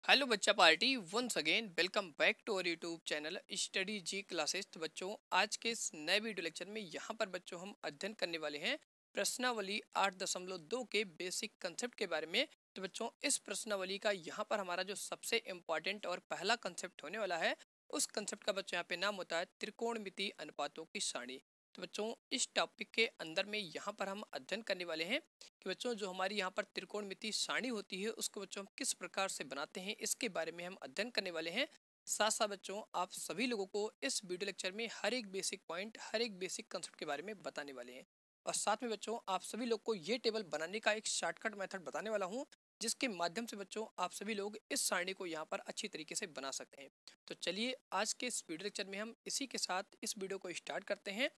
Hello बच्चा party once again welcome back to our YouTube channel study G classes. तो बच्चों आज के इस नए वीडियो लेक्चर में यहाँ पर बच्चों हम अध्ययन करने वाले हैं प्रश्नावली 8.2 के बेसिक कंसेप्ट के बारे में। तो बच्चों इस प्रश्नावली का यहाँ पर हमारा जो सबसे इम्पॉर्टेंट और पहला कंसेप्ट होने वाला है उस कंसेप्ट का बच्चों यहाँ पे नाम होता है त्रिकोणमिति अनुपातों की सारणी। तो बच्चों इस टॉपिक के अंदर में यहाँ पर हम अध्ययन करने वाले हैं कि बच्चों जो हमारी यहाँ पर त्रिकोणमिति सारणी होती है उसको बच्चों हम किस प्रकार से बनाते हैं इसके बारे में हम अध्ययन करने वाले हैं। साथ साथ बच्चों आप सभी लोगों को इस वीडियो लेक्चर में हर एक बेसिक पॉइंट हर एक बेसिक कंसेप्ट के बारे में बताने वाले हैं। और साथ में बच्चों आप सभी लोग को ये टेबल बनाने का एक शॉर्टकट मेथड बताने वाला हूँ जिसके माध्यम से बच्चों आप सभी लोग इस सारणी को यहाँ पर अच्छी तरीके से बना सकते हैं। तो चलिए आज के इस वीडियो लेक्चर में हम इसी के साथ इस वीडियो को स्टार्ट करते हैं।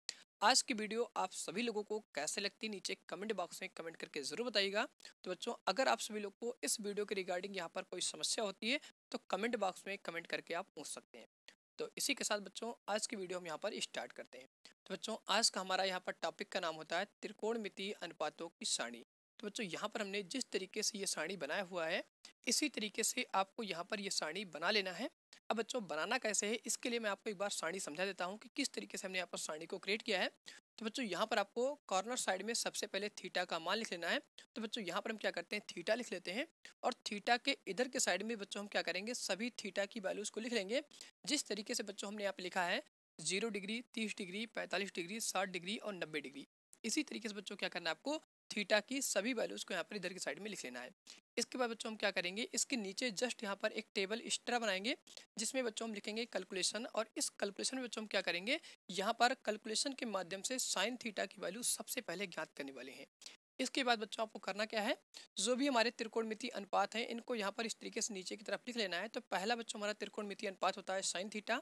आज की वीडियो आप सभी लोगों को कैसे लगती नीचे कमेंट बॉक्स में कमेंट करके ज़रूर बताइएगा। तो बच्चों अगर आप सभी लोग को इस वीडियो के रिगार्डिंग यहाँ पर कोई समस्या होती है तो कमेंट बॉक्स में कमेंट करके आप पूछ सकते हैं। तो इसी के साथ बच्चों आज की वीडियो हम यहाँ पर स्टार्ट करते हैं। तो बच्चों आज का हमारा यहाँ पर टॉपिक का नाम होता है त्रिकोणमितीय अनुपातों की सारणी। तो बच्चों यहाँ पर हमने जिस तरीके से ये सारणी बनाया हुआ है इसी तरीके से आपको यहाँ पर ये सारणी बना लेना है। अब बच्चों बनाना कैसे है इसके लिए मैं आपको एक बार सारणी समझा देता हूँ कि किस तरीके से हमने यहाँ पर सारणी को क्रिएट किया है। तो बच्चों यहाँ पर आपको कॉर्नर साइड में सबसे पहले थीटा का मान लिख लेना है। तो बच्चों यहाँ पर हम क्या करते हैं थीटा लिख लेते हैं और थीटा के इधर के साइड में बच्चों हम क्या करेंगे सभी थीटा की वैल्यूज को लिख लेंगे। जिस तरीके से बच्चों हमने यहाँ पे लिखा है 0 डिग्री 30 डिग्री 45 डिग्री 60 डिग्री और 90 डिग्री। इसी तरीके से बच्चों क्या करना है आपको थीटा की सभी वैल्यूज को यहाँ पर इधर की साइड में लिख लेना है। इसके बाद बच्चों हम क्या करेंगे इसके नीचे जस्ट यहाँ पर एक टेबल इस तरह बनाएंगे जिसमें बच्चों हम लिखेंगे कैलकुलेशन। और इस कैलकुलेशन में बच्चों हम क्या करेंगे यहाँ पर कैलकुलेशन के माध्यम से साइन थीटा की वैल्यू सबसे पहले ज्ञात करने वाले हैं। इसके बाद बच्चों आपको करना क्या है जो भी हमारे त्रिकोणमितीय अनुपात हैं इनको यहाँ पर इस तरीके से नीचे की तरफ लिख लेना है। तो पहला बच्चों हमारा त्रिकोणमितीय अनुपात होता है साइन थीटा,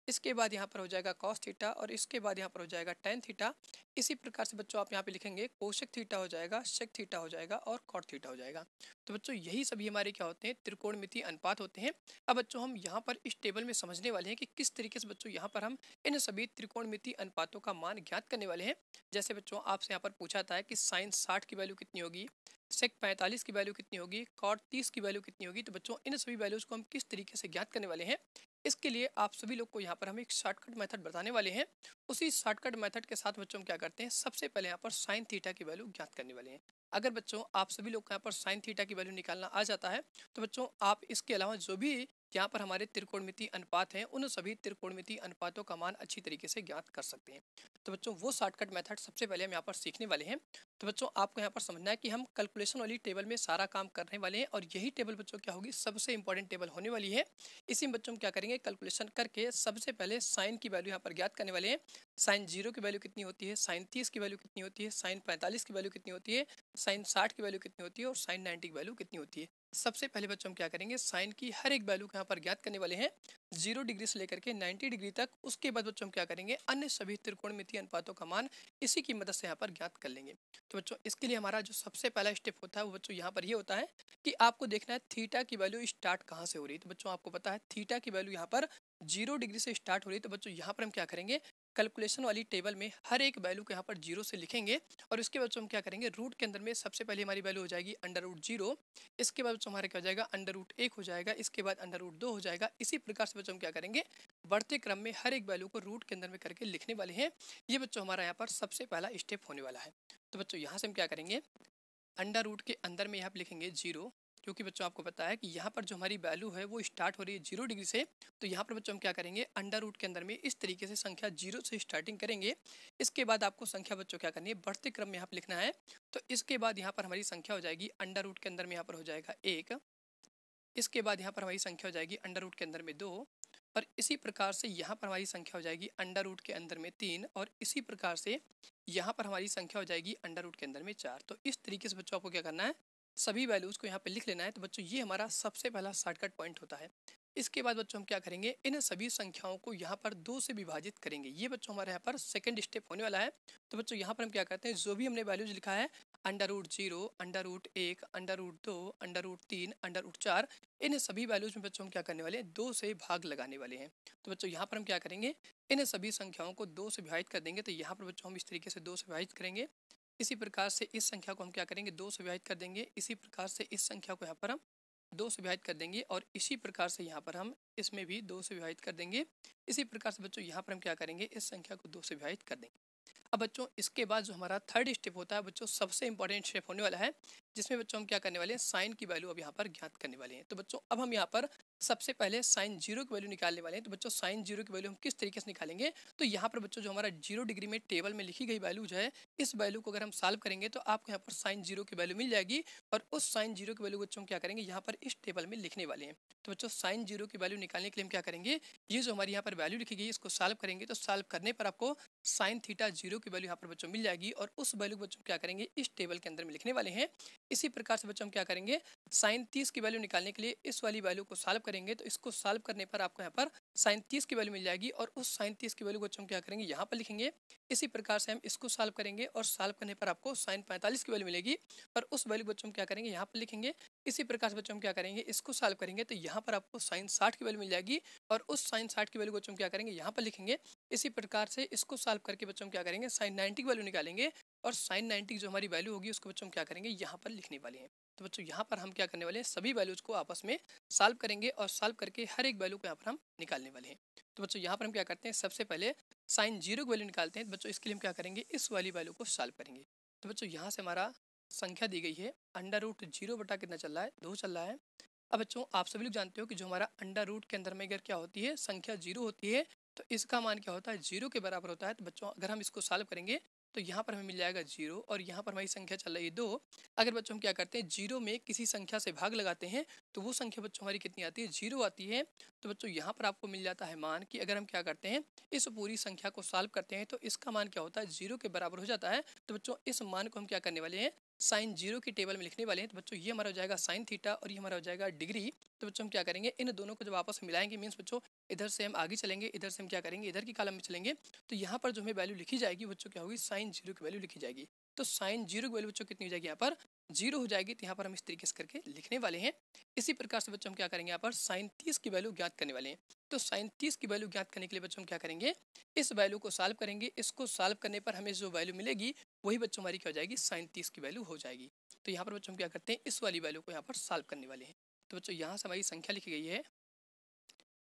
इसके बाद यहाँ पर हो जाएगा कॉस थीटा और इसके बाद यहाँ पर हो जाएगा टेन थीटा। इसी प्रकार से बच्चों आप यहाँ पे लिखेंगे कोशेक थीटा हो जाएगा, सेक थीटा हो जाएगा और कॉट थीटा हो जाएगा। तो बच्चों यही सभी हमारे क्या होते हैं त्रिकोणमितीय अनुपात होते हैं। अब बच्चों हम यहाँ पर इस टेबल में समझने वाले हैं कि किस तरीके से बच्चों यहाँ पर हम इन सभी त्रिकोणमितीय अनुपातों का मान ज्ञात करने वाले हैं। जैसे बच्चों आपसे यहाँ पर पूछा था कि साइन 60 की वैल्यू कितनी होगी, सेक 45 की वैल्यू कितनी होगी, कॉट 30 की वैल्यू कितनी होगी। तो बच्चों इन सभी वैल्यूज को हम किस तरीके से ज्ञात करने वाले हैं इसके लिए आप सभी लोग को यहाँ पर हम एक शॉर्टकट मेथड बताने वाले हैं। उसी शॉर्टकट मेथड के साथ बच्चों हम क्या करते हैं सबसे पहले यहाँ पर साइन थीटा की वैल्यू ज्ञात करने वाले हैं। अगर बच्चों आप सभी लोग को यहाँ पर साइन थीटा की वैल्यू निकालना आ जाता है तो बच्चों आप इसके अलावा जो भी यहाँ पर हमारे त्रिकोणमितीय अनुपात हैं उन सभी त्रिकोणमितीय अनुपातों का मान अच्छी तरीके से ज्ञात कर सकते हैं। तो बच्चों वो शॉर्टकट मेथड सबसे पहले हम यहाँ पर सीखने वाले हैं। तो बच्चों आपको यहाँ पर समझना है कि हम कैलकुलेशन वाली टेबल में सारा काम करने वाले हैं और यही टेबल बच्चों क्या होगी सबसे इंपॉर्टेंट टेबल होने वाली है। इसी में बच्चों हम क्या करेंगे कैलकुलेशन करके सबसे पहले साइन की वैल्यू यहाँ पर ज्ञात करने वाले हैं। साइन 0 की वैल्यू कितनी होती है, साइन 30 की वैल्यू कितनी होती है, साइन 45 की वैल्यू कितनी होती है, साइन 60 की वैल्यू कितनी होती है और साइन 90 की वैल्यू कितनी होती है। सबसे पहले बच्चों हम क्या करेंगे साइन की हर एक वैल्यू को यहाँ पर ज्ञात करने वाले हैं 0 डिग्री से लेकर के 90 डिग्री तक। उसके बाद बच्चों हम क्या करेंगे अन्य सभी त्रिकोणमितीय अनुपातों का मान इसी की मदद से यहाँ पर ज्ञात कर लेंगे। तो बच्चों इसके लिए हमारा जो सबसे पहला स्टेप होता है वो बच्चों यहाँ पर ये होता है कि आपको देखना है थीटा की वैल्यू स्टार्ट कहाँ से हो रही है। तो बच्चों आपको पता है थीटा की वैल्यू यहाँ पर 0 डिग्री से स्टार्ट हो रही है। तो बच्चों यहाँ पर हम क्या करेंगे कैलकुलेशन वाली टेबल में हर एक वैल्यू को यहाँ पर 0 से लिखेंगे और इसके बाद हम क्या करेंगे रूट के अंदर में सबसे पहले हमारी वैल्यू हो जाएगी √0। इसके बाद हमारा क्या हो जाएगा √1 हो जाएगा, इसके बाद √2 हो जाएगा। इसी प्रकार से बच्चों हम क्या करेंगे बढ़ते क्रम में हर एक वैल्यू को रूट के अंदर में करके लिखने वाले हैं। ये बच्चों हमारा यहाँ पर सबसे पहला स्टेप होने वाला है। तो बच्चों यहाँ से हम क्या करेंगे अंडर रूट के अंदर में यहाँ पे लिखेंगे 0, क्योंकि बच्चों आपको पता है कि यहाँ पर जो हमारी वैल्यू है वो स्टार्ट हो रही है 0 डिग्री से। तो यहाँ पर बच्चों हम क्या करेंगे अंडर रूट के अंदर में इस तरीके से संख्या 0 से स्टार्टिंग करेंगे। इसके बाद आपको संख्या बच्चों क्या करनी है बढ़ते क्रम में यहाँ पर लिखना है। तो इसके बाद यहाँ पर हमारी संख्या हो जाएगी अंडर रूट के अंदर में यहाँ पर हो जाएगा 1, इसके बाद यहाँ पर हमारी संख्या हो जाएगी अंडर रूट के अंदर में 2 और इसी प्रकार से यहाँ पर हमारी संख्या हो जाएगी अंडर रूट के अंदर में 3 और इसी प्रकार से यहाँ पर हमारी संख्या हो जाएगी अंडर रूट के अंदर में 4। तो इस तरीके से बच्चों आपको क्या करना है सभी वैल्यूज़ को यहाँ पे लिख लेना है। तो बच्चों ये हमारा सबसे पहला शॉर्टकट पॉइंट होता है। इसके बाद बच्चों हम क्या करेंगे इन सभी संख्याओं को यहाँ पर 2 से विभाजित करेंगे। ये बच्चों हमारे यहाँ पर सेकंड स्टेप होने वाला है। तो बच्चों यहाँ पर हम क्या करते हैं जो भी हमने वैल्यूज लिखा है √0, √1, √2, √3, √4 इन सभी वैल्यूज में बच्चों हम क्या करने वाले हैं 2 से भाग लगाने वाले हैं। तो बच्चों यहाँ पर हम क्या करेंगे इन सभी संख्याओं को 2 से विभाजित कर देंगे। तो यहाँ पर बच्चों हम इस तरीके से 2 से विभाजित करेंगे। इसी प्रकार से इस संख्या को हम क्या करेंगे 2 से विभाजित कर देंगे। इसी प्रकार से इस संख्या को यहाँ पर हम 2 से विभाजित कर देंगे और इसी प्रकार से यहाँ पर हम इसमें भी 2 से विभाजित कर देंगे। इसी प्रकार से बच्चों यहाँ पर हम क्या करेंगे, इस संख्या को 2 से विभाजित कर देंगे। अब बच्चों इसके बाद जो हमारा थर्ड स्टेप होता है बच्चों, सबसे इंपॉर्टेंट स्टेप होने वाला है, जिसमें बच्चों हम क्या करने वाले हैं, साइन की वैल्यू अब यहाँ पर ज्ञात करने वाले हैं। तो बच्चों अब हम यहाँ पर सबसे पहले साइन जीरो की वैल्यू निकालने वाले हैं। तो बच्चों साइन जीरो की वैल्यू हम किस तरीके से निकालेंगे, तो यहाँ पर बच्चों जो हमारा 0 डिग्री में टेबल में लिखी गई वैल्यू जो है, इस वैल्यू को अगर हम सॉल्व करेंगे तो आपको यहाँ पर साइन जीरो की वैल्यू मिल जाएगी और उस साइन जीरो की वैल्यू बच्चों हम क्या करेंगे, यहाँ पर इस टेबल में लिखने वाले हैं। तो बच्चों साइन जीरो की वैल्यू निकालने के लिए हम क्या करेंगे, ये जो हमारी यहाँ पर वैल्यू लिखी गई है इसको सॉल्व करेंगे। तो सॉल्व करने पर आपको साइन थीटा जीरो की वैल्यू यहाँ पर बच्चों मिल जाएगी और उस वैल्यू को बच्चों क्या करेंगे, इस टेबल के अंदर में लिखने वाले हैं। इसी प्रकार से बच्चों हम क्या करेंगे, साइन 30 की वैल्यू निकालने के लिए इस वाली वैल्यू को सॉल्व करेंगे। तो इसको सॉल्व करने पर आपको यहाँ पर साइन 30 की वैल्यू मिल जाएगी और उस साइन 30 की वैल्यू को बच्चों हम क्या करेंगे, यहाँ पर लिखेंगे। इसी प्रकार से हम इसको सॉल्व करेंगे और सॉल्व करने पर आपको साइन 45 की वैल्यू मिलेगी और उस वैल्यू को बच्चों हम क्या करेंगे, यहाँ पर लिखेंगे। इसी प्रकार से बच्चों हम क्या करेंगे, इसको सॉल्व करेंगे तो यहाँ पर आपको साइन 60 की वैल्यू मिल जाएगी और उस साइन 60 की वैल्यू को बच्चों हम क्या करेंगे, यहाँ पर लिखेंगे। इसी प्रकार से इसको सॉल्व करके बच्चों हम क्या करेंगे, साइन 90 की वैल्यू निकालेंगे और साइन 90 जो हमारी वैल्यू होगी उसको बच्चों हम क्या करेंगे, यहाँ पर लिखने वाले हैं। तो बच्चों यहाँ पर हम क्या करने वाले हैं, सभी वैल्यूज को आपस में सॉल्व करेंगे और सॉल्व करके हर एक वैल्यू को यहाँ पर हम निकालने वाले हैं। तो बच्चों यहाँ पर हम क्या करते हैं, सबसे पहले साइन जीरो की वैल्यू निकालते हैं। तो बच्चों इसके लिए हम क्या करेंगे, इस वाली वैल्यू को सॉल्व करेंगे। तो बच्चों यहाँ से हमारा संख्या दी गई है, अंडर रूट जीरो बटा कितना चल रहा है, 2 चल रहा है। अब बच्चों आप सभी लोग जानते हो कि जो हमारा अंडर रूट के अंदर में अगर क्या होती है, संख्या जीरो होती है तो इसका मान क्या होता है, जीरो के बराबर होता है। तो बच्चों अगर हम इसको सॉल्व करेंगे तो यहाँ पर हमें मिल जाएगा जीरो और यहाँ पर हमारी संख्या चल रही है 2। अगर बच्चों हम क्या करते हैं, जीरो में किसी संख्या से भाग लगाते हैं तो वो संख्या बच्चों हमारी कितनी आती है, जीरो आती है। तो बच्चों यहाँ पर आपको मिल जाता है मान कि अगर हम क्या करते हैं, इस पूरी संख्या को सॉल्व करते हैं तो इसका मान क्या होता है, जीरो के बराबर हो जाता है। तो बच्चों इस मान को हम क्या करने वाले हैं, साइन जीरो की टेबल में लिखने वाले हैं। तो बच्चों ये हमारा हो जाएगा साइन थीटा और ये हमारा हो जाएगा डिग्री। तो बच्चों हम क्या करेंगे, इन दोनों को जब आपस में मिलाएंगे, मीन्स बच्चों इधर से हम आगे चलेंगे, इधर से हम क्या करेंगे, इधर की कॉलम में चलेंगे। तो यहाँ पर जो हमें वैल्यू लिखी जाएगी बच्चों क्या होगी, साइन जीरो की वैल्यू लिखी जाएगी। तो साइन जीरो की वैल्यू बच्चों कितनी हो जाएगी, यहाँ पर जीरो हो जाएगी। तो यहाँ पर हम इस तरीके से करके लिखने वाले हैं। इसी प्रकार से बच्चों हम क्या करेंगे, यहाँ पर साइन 30 की वैल्यू ज्ञात करने वाले हैं। तो साइन 30 की वैल्यू ज्ञात करने के लिए बच्चों हम क्या करेंगे, इस वैल्यू को सॉल्व करेंगे। इसको सॉल्व करने पर हमें जो वैल्यू मिलेगी वही बच्चों हमारी क्या हो जाएगी, साइन 30 की वैल्यू हो जाएगी। तो यहाँ पर बच्चों हम क्या करते हैं, इस वाली वैल्यू को यहाँ पर सॉल्व करने वाले हैं। तो बच्चों यहाँ से हमारी संख्या लिखी गई है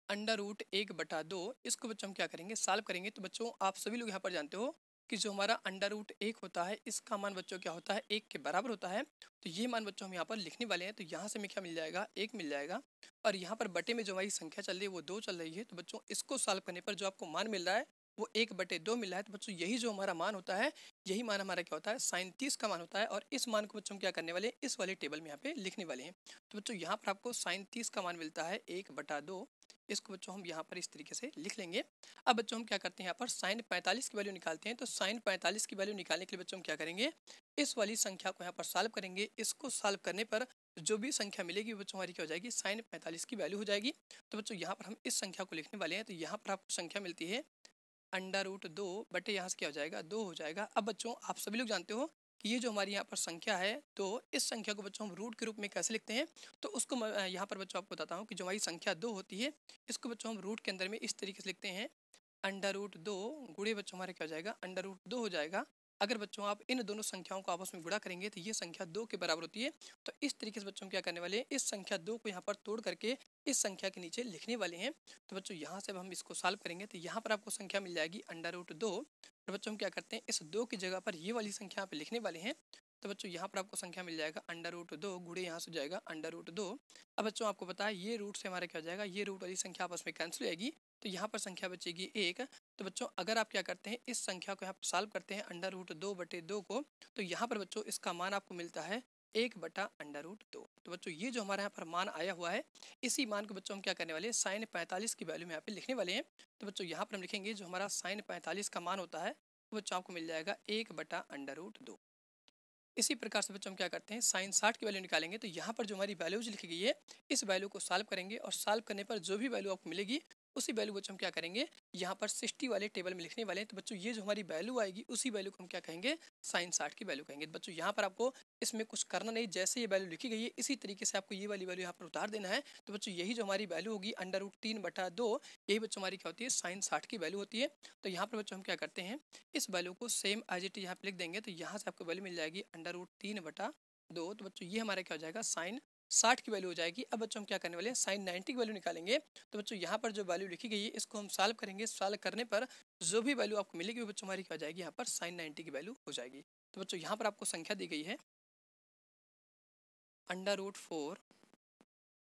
अंडर रूट 1/2। इसको बच्चों हम क्या करेंगे, सॉल्व करेंगे। तो बच्चों आप सभी लोग यहाँ पर जानते हो कि जो हमारा अंडर रूट 1 होता है इसका मान बच्चों क्या होता है, 1 के बराबर होता है। तो ये मान बच्चों हम यहाँ पर लिखने वाले हैं। तो यहाँ से हमें क्या मिल जाएगा, 1 मिल जाएगा और यहाँ पर बटे में जो हमारी संख्या चल रही है वो 2 चल रही है। तो बच्चों इसको सॉल्व करने पर जो आपको मान मिल रहा है वो 1/2 मिल रहा है। तो बच्चों यही जो हमारा मान होता है, यही मान हमारा क्या होता है, साइन 30 का मान होता है और इस मान को बच्चों हम क्या करने वाले हैं, इस वाले टेबल में यहाँ पे लिखने वाले हैं। तो बच्चों यहाँ पर आपको साइन 30 का मान मिलता है 1/2। इसको बच्चों हम यहाँ पर इस तरीके से लिख लेंगे। अब बच्चों हम क्या करते हैं, यहाँ पर साइन 45 की वैल्यू निकालते हैं। तो साइन 45 की वैल्यू निकालने के लिए बच्चों हम क्या करेंगे, इस वाली संख्या को यहाँ पर सॉल्व करेंगे। इसको सॉल्व करने पर जो भी संख्या मिलेगी बच्चों हमारी क्या हो जाएगी, साइन 45 की वैल्यू हो जाएगी। तो बच्चों यहाँ पर हम इस संख्या को लिखने वाले हैं। तो यहाँ पर आपको संख्या मिलती है अंडर रूट 2 बटे यहाँ से क्या हो जाएगा, 2 हो जाएगा। अब बच्चों आप सभी लोग जानते हो कि ये जो हमारी यहाँ पर संख्या है, तो इस संख्या को बच्चों हम रूट के रूप में कैसे लिखते हैं। तो उसको मैं यहाँ पर बच्चों आपको बताता हूँ कि जो हमारी संख्या 2 होती है इसको बच्चों हम रूट के अंदर में इस तरीके से लिखते हैं, अंडर रूट 2 गुणे बच्चों हमारे क्या हो जाएगा, अंडर रूट 2 हो जाएगा। अगर बच्चों आप इन दोनों संख्याओं को आपस में गुणा करेंगे तो ये संख्या 2 के बराबर होती है। तो इस तरीके से बच्चों हम क्या करने वाले हैं, इस संख्या 2 को यहाँ पर तोड़ करके इस संख्या के नीचे लिखने वाले हैं। तो बच्चों यहाँ से अब हम इसको सॉल्व करेंगे तो यहाँ पर आपको संख्या मिल जाएगी अंडर रूट 2। तो बच्चों हम क्या करते हैं, इस 2 की जगह पर ये वाली संख्या यहाँ पे लिखने वाले हैं। तो बच्चों यहाँ पर आपको संख्या मिल जाएगा अंडर रूट 2 गुणे यहाँ से हो जाएगा अंडर रूट 2। अब बच्चों आपको पता है ये रूट से हमारा क्या हो जाएगा, ये रूट वाली संख्या आपस में कैंसिल हो जाएगी। तो यहाँ पर संख्या बचेगी 1। तो बच्चों अगर आप क्या करते हैं, इस संख्या को यहाँ पर सॉल्व करते हैं अंडर रूट 2/2 को, तो यहाँ पर बच्चों इसका मान आपको मिलता है 1/√2। तो बच्चों ये जो हमारे यहाँ पर मान आया हुआ है, इसी मान को बच्चों हम क्या करने वाले हैं, साइन 45 की वैल्यू में यहाँ पे लिखने वाले हैं। तो बच्चों यहाँ पर हम लिखेंगे जो हमारा साइन 45 का मान होता है वो बच्चों आपको मिल जाएगा 1/√2। इसी प्रकार से बच्चों हम क्या करते हैं, साइन 60 की वैल्यू निकालेंगे। तो यहाँ पर जो हमारी वैल्यूज लिखी गई है इस वैल्यू को सॉल्व करेंगे और सॉल्व करने पर जो भी वैल्यू आपको मिलेगी उसी वैल्यू बच्चों हम क्या करेंगे, यहाँ पर 60 वाले टेबल में लिखने वाले हैं। तो बच्चों ये जो हमारी वैल्यू आएगी उसी वैल्यू को हम क्या कहेंगे, साइन 60 की वैल्यू कहेंगे। तो बच्चों यहाँ पर आपको इसमें कुछ करना नहीं, जैसे ये वैल्यू लिखी गई है इसी तरीके से आपको ये वाली वैल्यू यहाँ पर उतार देना है। तो बच्चों यही जो हमारी वैल्यू होगी अंडर रूट 3/2, यही बच्चों हमारी क्या होती है, साइन 60 की वैल्यू होती है। तो यहाँ पर बच्चों हम क्या करते हैं, इस वैल्यू को सेम एज इट इज यहाँ पे लिख देंगे। तो यहाँ से आपको वैल्यू मिल जाएगी अंडर रूट 3/2। तो बच्चों ये हमारा क्या हो जाएगा, साइन 60 की वैल्यू हो जाएगी। अब बच्चों हम क्या करने वाले हैं, साइन 90 की वैल्यू निकालेंगे। तो बच्चों यहाँ पर जो वैल्यू लिखी गई है इसको हम सॉल्व करेंगे। सॉल्व करने पर जो भी वैल्यू आपको मिलेगी वो बच्चों हमारी क्या हो जाएगी, यहाँ पर साइन 90 की वैल्यू हो जाएगी। तो बच्चों यहाँ पर आपको संख्या दी गई है √4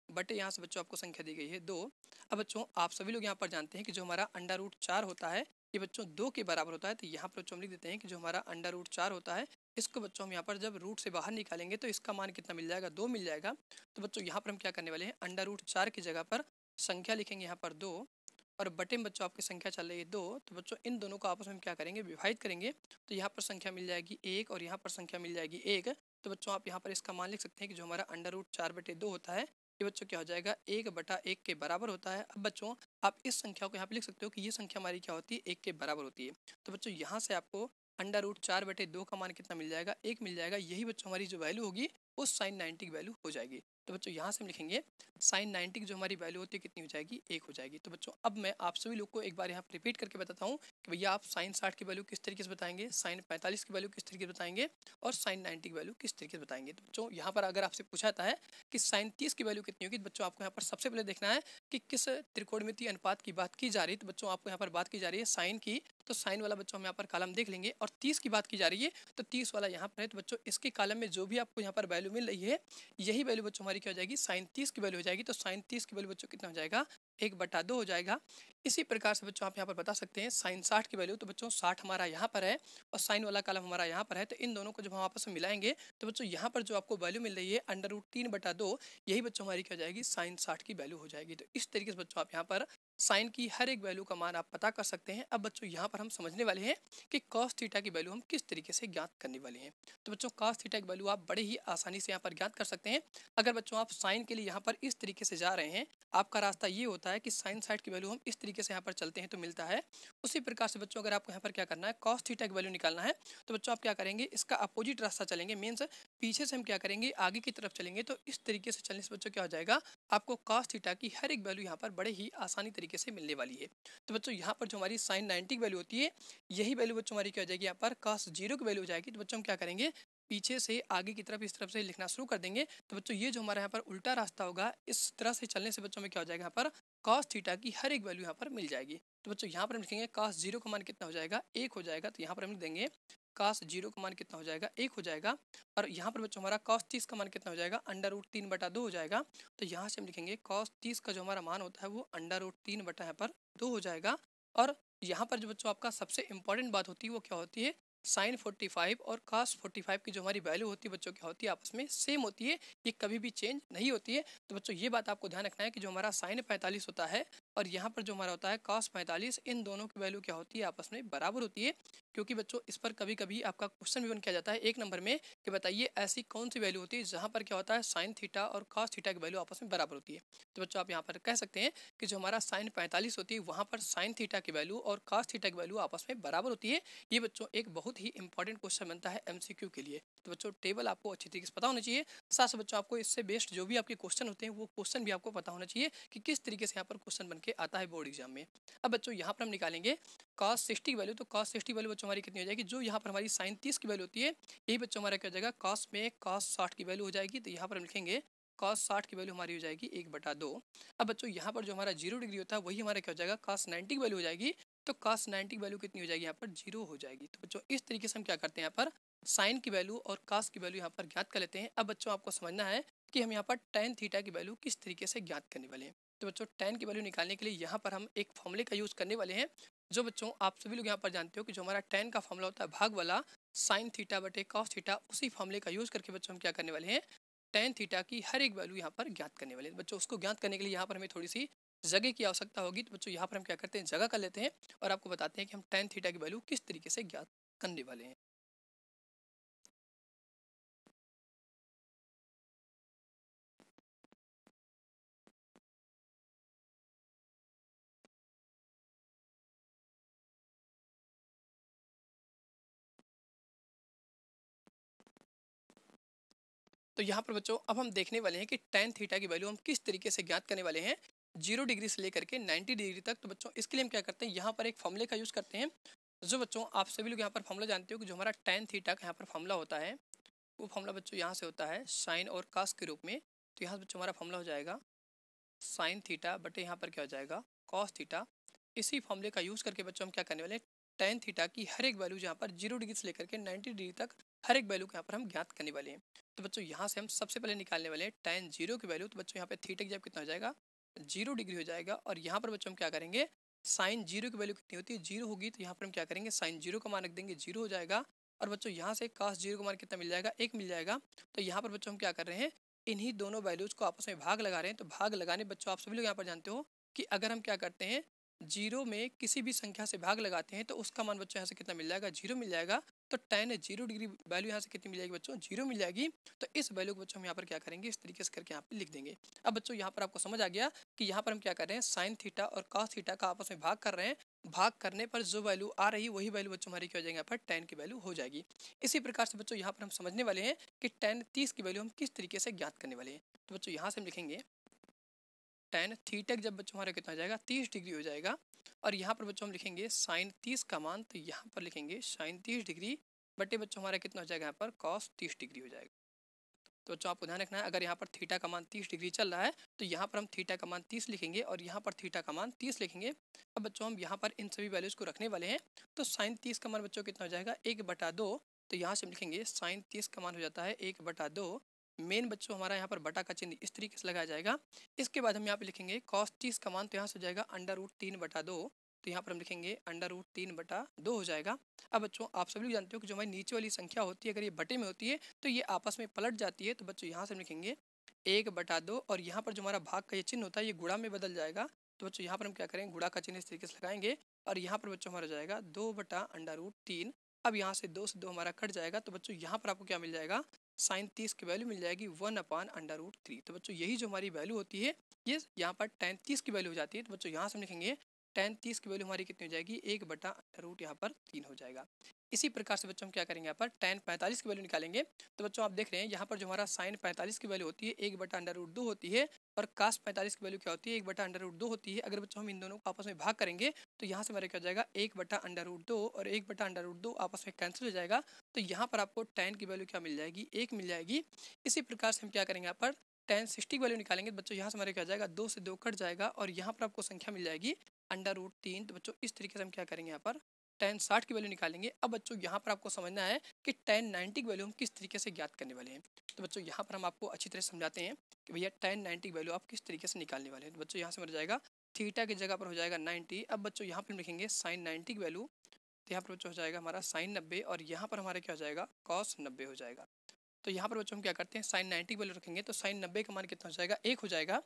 बटे यहाँ से बच्चों आपको संख्या दी गई है 2। अब बच्चों आप सभी लोग यहाँ पर जानते हैं कि जो हमारा √4 होता है ये बच्चों 2 के बराबर होता है। तो यहाँ पर बच्चों हम लिख देते हैं कि जो हमारा √4 होता है इसको बच्चों हम यहाँ पर जब रूट से बाहर निकालेंगे तो इसका मान कितना मिल जाएगा, 2 मिल जाएगा। तो बच्चों यहाँ पर हम क्या करने वाले हैं, √4 की जगह पर संख्या लिखेंगे यहाँ पर 2 और बटे में बच्चों आपकी संख्या चल रही है 2। तो बच्चों इन दोनों को आपस में क्या करेंगे, विभाजित करेंगे। तो यहाँ पर संख्या मिल जाएगी 1 और यहाँ पर संख्या मिल जाएगी 1। तो बच्चों आप यहाँ पर इसका मान लिख सकते हैं कि जो हमारा √4/2 होता है ये बच्चों क्या हो जाएगा, 1/1 के बराबर होता है। अब बच्चों आप इस संख्या को यहाँ पे लिख सकते हो कि ये संख्या हमारी क्या होती है, 1 के बराबर होती है। तो बच्चों यहाँ से आपको √4/2 का मान कितना मिल जाएगा, 1 मिल जाएगा। यही बच्चों हमारी जो वैल्यू होगी वो साइन 90 की वैल्यू हो जाएगी। तो बच्चों यहाँ से हम लिखेंगे साइन 90 की जो हमारी वैल्यू होती है कितनी हो जाएगी, 1 हो जाएगी। तो बच्चों अब मैं आप सभी लोग को एक बार यहाँ पर रिपीट करके बताता हूँ कि भैया आप साइन 60 की वैल्यू किस तरीके से बताएंगे, साइन 45 की वैल्यू किस तरीके से बताएंगे और साइन 90 की वैल्यू किस तरीके से बताएंगे। तो बच्चों यहाँ पर अगर आपसे पूछा जाता है कि साइन 30 की वैल्यू कितनी होगी, तो बच्चों आपको यहाँ पर सबसे पहले देखना है कि किस त्रिकोणमितीय अनुपात की बात की जा रही है। तो बच्चों आपको यहाँ पर बात की जा रही है साइन की, तो साइन वाला बच्चों हम यहाँ पर कॉलम देख लेंगे। और 30 की बात की जा रही है तो 30 वाला यहाँ पर है। तो बच्चों इसके कॉलम में जो भी आपको यहाँ पर वैल्यू मिल रही है यही वैल्यू बच्चों हमारी क्या हो जाएगी, साइन 30 की वैल्यू हो जाएगी। तो साइन 30 की वैल्यू बच्चों कितना हो जाएगा, 1/2 हो जाएगा। इसी प्रकार से बच्चों आप यहाँ पर बता सकते हैं साइन 60 की वैल्यू। तो बच्चों 60 हमारा यहाँ पर है और साइन वाला कॉलम हमारा यहाँ पर है। तो इन दोनों को जब हम आपस में मिलाएंगे तो बच्चों यहाँ पर जो आपको वैल्यू मिल रही है √3/2 यही बच्चों हमारी क्या हो जाएगी, साइन 60 की वैल्यू हो जाएगी। तो इस तरीके से बच्चों आप यहाँ पर साइन की हर एक वैल्यू का मान आप पता कर सकते हैं। अब बच्चों यहाँ पर हम समझने वाले हैं कि कॉस थीटा की वैल्यू हम किस तरीके से ज्ञात करने वाले हैं। तो बच्चों कॉस थीटा की वैल्यू आप बड़े ही आसानी से यहाँ पर ज्ञात कर सकते हैं। अगर बच्चों आप साइन के लिए यहाँ पर इस तरीके से जा रहे हैं, आपका रास्ता ये होता है कि साइन 60 की वैल्यू हम इस तरीके से यहाँ पर चलते हैं तो मिलता है। उसी प्रकार से बच्चों अगर आपको यहाँ पर क्या करना है, कॉस थीटा की वैल्यू निकालना है तो बच्चों आप क्या करेंगे, इसका अपोजिट रास्ता चलेंगे। मीन्स पीछे से हम क्या करेंगे, आगे की तरफ चलेंगे। तो इस तरीके से चलने से बच्चों क्या हो जाएगा, आपको कॉस थीटा की हर एक वैल्यू यहाँ पर बड़े ही आसानी तरीके से मिलने वाली है। तो बच्चों यहाँ पर जो हमारी साइन 90 की वैल्यू होती है यही वैल्यू बच्चों हमारी क्या हो जाएगी, यहाँ पर cos 0 की वैल्यू हो जाएगी। तो बच्चों हम क्या करेंगे, पीछे से आगे की तरफ इस तरफ से लिखना शुरू कर देंगे। तो बच्चों ये जो हमारा यहाँ पर उल्टा रास्ता होगा इस तरह से चलने से बच्चों में क्या हो जाएगा, यहाँ पर cos थीटा की हर एक वैल्यू यहाँ पर मिल जाएगी। तो बच्चों यहाँ पर हम लिखेंगे cos 0 का मान कितना हो जाएगा, 1 हो जाएगा। तो यहाँ पर हम लिख देंगे cos 0 का मान कितना हो जाएगा, 1 हो जाएगा। और यहाँ पर बच्चों हमारा cos 30 का मान कितना हो जाएगा, √3/2 हो जाएगा। तो यहाँ से हम लिखेंगे cos 30 का जो हमारा मान होता है वो √3/2 हो जाएगा। और यहाँ पर जो बच्चों आपका सबसे इंपॉर्टेंट बात होती है वो क्या होती है, साइन 45 और cos 45 की जो हमारी वैल्यू होती है बच्चों क्या होती है, आपस में सेम होती है, ये कभी भी चेंज नहीं होती है। तो बच्चों ये बात आपको ध्यान रखना है कि जो हमारा साइन 45 होता है और यहाँ पर जो हमारा होता है cos 45, इन दोनों की वैल्यू क्या होती है, आपस में बराबर होती है। क्योंकि बच्चों इस पर कभी कभी आपका क्वेश्चन भी बन किया जाता है 1 नंबर में कि बताइए ऐसी कौन सी वैल्यू होती है जहाँ पर क्या होता है साइन थीटा और cos थीटा की वैल्यू आपस में बराबर होती है। तो बच्चों आप यहाँ पर कह सकते हैं कि जो हमारा साइन 45 होती है वहाँ पर साइन थीटा की वैल्यू और cos थीटा की वैल्यू आपस में बराबर होती है। ये बच्चों एक बहुत ही इंपॉर्टेंट क्वेश्चन बनता है MCQ के लिए। तो बच्चों टेबल आपको अच्छी तरीके से पता होना चाहिए। साथ साथ बच्चों आपको इससे बेस्ड जो भी आपके क्वेश्चन होते हैं वो क्वेश्चन भी आपको पता होना चाहिए कि किस तरीके से यहाँ पर क्वेश्चन बन के आता है बोर्ड एग्जाम में। अब बच्चों यहाँ पर हम निकालेंगे cos 60 की वैल्यू। तो cos 60 वैल्यू बच्चों हमारी कितनी हो जाएगी, जो यहाँ पर हमारी साइन 30 की वैल्यू होती है यही बच्चों हमारा क्या हो जाएगा cos में cos 60 की वैल्यू हो जाएगी। तो यहाँ पर हम लिखेंगे cos 60 की वैल्यू हमारी हो जाएगी 1/2। अब बच्चों यहाँ पर जो हमारा 0 डिग्री होता है वही हमारा क्या हो जाएगा, cos 90 की वैल्यू हो जाएगी। तो cos 90 की वैल्यू कितनी हो जाएगी, यहाँ पर 0 हो जाएगी। तो बच्चों इस तरीके से हम क्या करते हैं, यहाँ पर साइन की वैल्यू और cos की वैल्यू यहाँ पर ज्ञात कर लेते हैं। अब बच्चों आपको समझना है कि हम यहाँ पर tan थीटा की वैल्यू किस तरीके से ज्ञात करने वाले हैं। तो बच्चों tan की वैल्यू निकालने के लिए यहाँ पर हम एक फॉर्मूले का यूज़ करने वाले हैं। जो बच्चों आप सभी लोग यहाँ पर जानते हो कि जो हमारा tan का फॉर्मूला होता है भाग वाला साइन थीटा बटे cos थीटा, उसी फॉर्मूले का यूज़ करके बच्चों हम क्या करने वाले हैं, tan थीटा की हर एक वैल्यू यहाँ पर ज्ञात करने वाले हैं। बच्चों उसको ज्ञात करने के लिए यहाँ पर हमें थोड़ी सी जगह की आवश्यकता होगी। तो बच्चों यहाँ पर हम क्या करते हैं, जगह कर लेते हैं और आपको बताते हैं कि हम tan थीटा की वैल्यू किस तरीके से ज्ञात करने वाले हैं। तो यहाँ पर बच्चों अब हम देखने वाले हैं कि tan थीटा की वैल्यू हम किस तरीके से ज्ञात करने वाले हैं 0 डिग्री से लेकर के 90 डिग्री तक। तो बच्चों इसके लिए हम क्या करते हैं, यहाँ पर एक फॉर्मूले का यूज़ करते हैं। जो बच्चों आप सभी लोग यहाँ पर फॉर्मूला जानते हो कि जो हमारा tan थीटा का यहाँ पर फॉर्मूला होता है वो फॉर्मूला बच्चों यहाँ से होता है साइन और cos के रूप में। तो यहाँ बच्चों हमारा फॉर्मूला हो जाएगा साइन थीटा बटे यहाँ पर क्या हो जाएगा कॉस थीटा। इसी फॉर्मूले का यूज़ करके बच्चों हम क्या करने वाले हैं, टेन थीटा की हर एक वैल्यू जहाँ पर 0 डिग्री से लेकर के 90 डिग्री तक हर एक वैल्यू को यहाँ पर हम ज्ञात करने वाले हैं। तो बच्चों यहाँ से हम सबसे पहले निकालने वाले हैं टेन 0 की वैल्यू। तो बच्चों यहाँ पे थीटा की जब कितना हो जाएगा 0 डिग्री हो जाएगा। और यहाँ पर बच्चों हम क्या करेंगे, साइन 0 की वैल्यू कितनी होती है 0 होगी, तो यहाँ पर हम क्या करेंगे साइन 0 का मान रख देंगे 0 हो जाएगा। और बच्चों यहाँ से cos 0 का मान कितना मिल जाएगा 1 मिल जाएगा। तो यहाँ पर बच्चों हम क्या कर रहे हैं, इन्हीं दोनों वैल्यूज को आपस में भाग लगा रहे हैं। तो भाग लगाने बच्चों आप सभी लोग यहाँ पर जानते हो कि अगर हम क्या करते हैं 0 में किसी भी संख्या से भाग लगाते हैं तो उसका मान बच्चों यहाँ से कितना मिल जाएगा 0 मिल जाएगा। तो टेन 0 डिग्री वैल्यू यहाँ से कितनी मिल जाएगी बच्चों 0 मिल जाएगी। तो इस वैल्यू को बच्चों हम यहाँ पर क्या करेंगे इस तरीके से करके यहाँ पे लिख देंगे। अब बच्चों यहाँ पर आपको समझ आ गया कि यहाँ पर हम क्या कर रहे हैं साइन थीटा और कॉस थीटा का आपस में भाग कर रहे हैं। भाग करने पर जो वैल्यू आ रही है वही वैल्यू बच्चों हमारी क्या हो जाएगी यहाँ पर टेन की वैल्यू हो जाएगी। इसी प्रकार से बच्चों यहाँ पर हम समझने वाले हैं कि टेन 30 की वैल्यू हम किस तरीके से ज्ञात करने वाले हैं। तो बच्चों यहाँ से हम लिखेंगे टेन थीटा जब बच्चों हमारा कितना हो जाएगा 30 डिग्री हो जाएगा। और यहाँ पर बच्चों हम लिखेंगे साइन 30 का मान, तो यहाँ पर लिखेंगे साइन 30 डिग्री बटे बच्चों हमारा कितना हो जाएगा यहाँ पर कॉस 30 डिग्री हो जाएगा। तो बच्चों आपको ध्यान रखना है, अगर यहाँ पर थीटा का मान 30 डिग्री चल रहा है तो यहाँ पर हम थीटा का मान 30 लिखेंगे और यहाँ पर थीटा का मान 30 लिखेंगे। अब बच्चों हम यहाँ पर इन सभी वैल्यूज को रखने वाले हैं। तो साइन 30 का मान बच्चों कितना हो जाएगा 1/2। तो यहाँ से हम लिखेंगे साइन 30 का मान हो जाता है 1/2। मेन बच्चों हमारा यहाँ पर बटा का चिन्ह इस तरीके से लगाया जाएगा। इसके बाद हम यहाँ पे लिखेंगे cos 30 का मान, तो यहाँ से हो जाएगा √3/2। तो यहाँ पर हम लिखेंगे √3/2 हो जाएगा। अब बच्चों आप सभी लोग जानते हो कि जो हमारी नीचे वाली संख्या होती है अगर ये बटे में होती है तो ये आपस में पलट जाती है। तो बच्चों यहाँ से हम लिखेंगे 1/2 और यहाँ पर जो हमारा भाग का ये चिन्ह होता है ये गुणा में बदल जाएगा। तो बच्चों यहाँ पर हम क्या करेंगे गुणा का चिन्ह इस तरीके से लगाएंगे और यहाँ पर बच्चों हमारा जाएगा 2/√3। अब यहाँ से 2 से 2 हमारा कट जाएगा। तो बच्चों यहाँ पर आपको क्या मिल जाएगा साइन 30 की वैल्यू मिल जाएगी 1/√3। तो बच्चों यही जो हमारी वैल्यू होती है ये यहाँ पर टेन 30 की वैल्यू हो जाती है। तो बच्चों यहाँ से हम लिखेंगे टेन 30 की वैल्यू हमारी कितनी हो जाएगी 1/√3 यहाँ पर 3 हो जाएगा। इसी प्रकार से बच्चों हम क्या करेंगे यहाँ पर टेन 45 की वैल्यू निकालेंगे। तो बच्चों आप देख रहे हैं यहाँ पर जो हमारा साइन 45 की वैल्यू होती है 1/√2 होती है और कास 45 की वैल्यू क्या होती है 1/√2 होती है। अगर बच्चों हम इन दोनों को आपस में भाग करेंगे तो यहाँ से हमारा क्या हो जाएगा 1/√2 और 1/√2 आपस में कैंसिल हो जाएगा। तो यहाँ पर आपको टेन की वैल्यू क्या मिल जाएगी 1 मिल जाएगी। इसी प्रकार से हम क्या करेंगे यहाँ पर टेन 60 की वैल्यू निकालेंगे। बच्चों यहाँ से हमारे क्या हो जाएगा 2 से 2 कट जाएगा और यहाँ पर आपको संख्या मिल जाएगी √3। तो बच्चों इस तरीके से हम क्या करेंगे यहाँ पर टेन 60 की वैल्यू निकालेंगे। अब बच्चों यहाँ पर आपको समझना है कि टेन 90 की वैल्यू हम किस तरीके से ज्ञात करने वाले हैं। तो बच्चों यहाँ पर हम आपको अच्छी तरह समझाते हैं कि भैया टेन 90 की वैल्यू आप किस तरीके से निकालने वाले हैं। तो बच्चों यहाँ से मिल जाएगा थीटा की जगह पर हो जाएगा 90। अब बच्चों यहाँ पर लिखेंगे साइन 90 की वैल्यू, तो यहाँ पर बच्चों हो जाएगा हमारा साइन 90 और यहाँ पर हमारा क्या हो जाएगा कॉस 90 हो जाएगा। तो यहाँ पर बच्चों हम क्या करते हैं साइन 90 की वैल्यू रखेंगे तो साइन 90 का मान कितना हो जाएगा 1 हो जाएगा।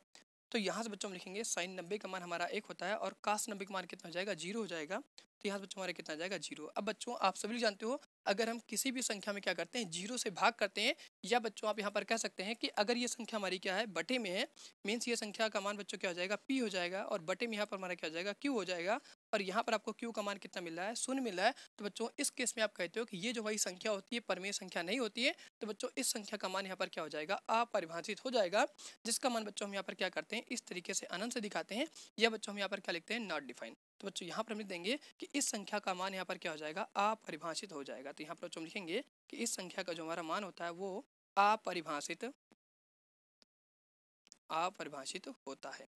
तो यहाँ से बच्चों हम लिखेंगे साइन 90 का मान हमारा 1 होता है और कास 90 का मान कितना हो जाएगा 0 हो जाएगा। तो यहाँ से बच्चों हमारा कितना आ जाएगा 0। अब बच्चों आप सभी लोग जानते हो अगर हम किसी भी संख्या में क्या करते हैं 0 से भाग करते हैं, या बच्चों आप यहाँ पर कह सकते हैं कि अगर ये संख्या हमारी क्या है बटे में है, मीन्स ये संख्या का मान बच्चों क्या हो जाएगा p हो जाएगा और बटे में यहाँ पर हमारा क्या हो जाएगा q हो जाएगा और यहाँ पर आपको q का मान कितना मिल रहा है 0 मिल रहा है। तो बच्चों इस केस में आप कहते हो कि ये जो हमारी संख्या होती है परमेय संख्या नहीं होती है। तो बच्चों इस संख्या का मान यहाँ पर क्या हो जाएगा अपरिभाषित हो जाएगा, जिसका मान बच्चों हम यहाँ पर क्या करते हैं इस तरीके से अनंत से दिखाते हैं, या बच्चों हम यहाँ पर क्या लिखते हैं नॉट डिफाइन। तो बच्चों यहाँ पर हम लिख देंगे कि इस संख्या का मान यहाँ पर क्या हो जाएगा अपरिभाषित हो जाएगा। तो यहाँ पर बच्चों हम लिखेंगे कि इस संख्या का जो हमारा मान होता है वो अपरिभाषित होता है।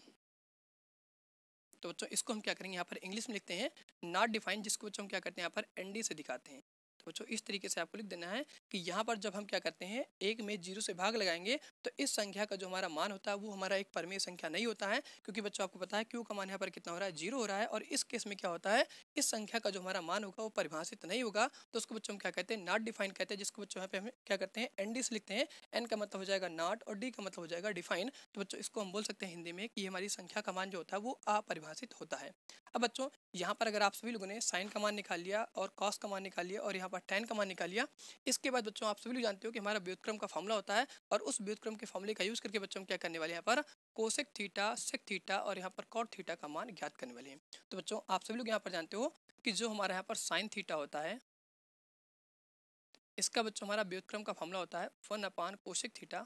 तो बच्चों इसको हम क्या करेंगे यहाँ पर इंग्लिश में लिखते हैं नॉट डिफाइंड, जिसको बच्चों हम क्या करते हैं यहाँ पर एनडी से दिखाते हैं। तो बच्चों इस तरीके से आपको लिख देना है कि यहाँ पर जब हम क्या करते हैं एक में 0 से भाग लगाएंगे तो इस संख्या का जो हमारा मान होता है वो हमारा एक परमेय संख्या नहीं होता है, क्योंकि बच्चों आपको पता है क्यू का मान यहाँ पर कितना हो रहा है 0 हो रहा है। और इस केस में क्या होता है इस संख्या का जो हमारा मान होगा वो परिभाषित नहीं होगा, तो उसको बच्चों हम क्या कहते हैं नॉट डिफाइन कहते हैं, जिसको बच्चों यहाँ पे हम क्या करते हैं एनडी से लिखते हैं। एन का मतलब हो जाएगा नॉट और डी का मतलब हो जाएगा डिफाइन। तो बच्चों इसको हम बोल सकते हैं हिंदी में कि हमारी संख्या का मान जो होता है वो अपरिभाषित होता है। अब बच्चों यहाँ पर अगर आप सभी लोगों ने साइन का मान निकाल लिया और कॉस का मान निकाल लिया और यहाँ पर टेन का मान निकाल लिया, इसके बाद बच्चों आप सभी लोग जानते हो कि हमारा व्युत्क्रम का फॉर्मूला होता है और उस व्युत्क्रम के फॉर्मूले का यूज करके बच्चों हम क्या करने वाले हैं यहाँ पर कोसेक थीटा सेक थीटा और यहाँ पर कॉट थीटा का मान ज्ञात करने वाले हैं। तो बच्चों आप सभी लोग यहाँ पर जानते हो कि जो हमारा यहाँ पर साइन थीटा होता है इसका बच्चों हमारा व्युत्क्रम का फॉर्मूला होता है 1/कोसेक थीटा।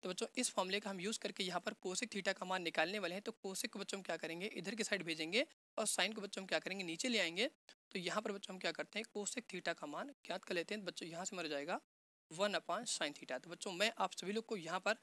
तो बच्चों इस फॉर्मूले का हम यूज़ करके यहाँ पर कोसेक थीटा का मान निकालने वाले हैं। तो कोसेक को बच्चों हम क्या करेंगे इधर की साइड भेजेंगे और साइन को बच्चों हम क्या करेंगे नीचे ले आएंगे। तो यहाँ पर बच्चों हम क्या करते हैं कोसेक थीटा का मान ज्ञात कर लेते हैं। बच्चों यहाँ से मर जाएगा 1/sin थीटा। तो बच्चों मैं आप सभी लोग को यहाँ पर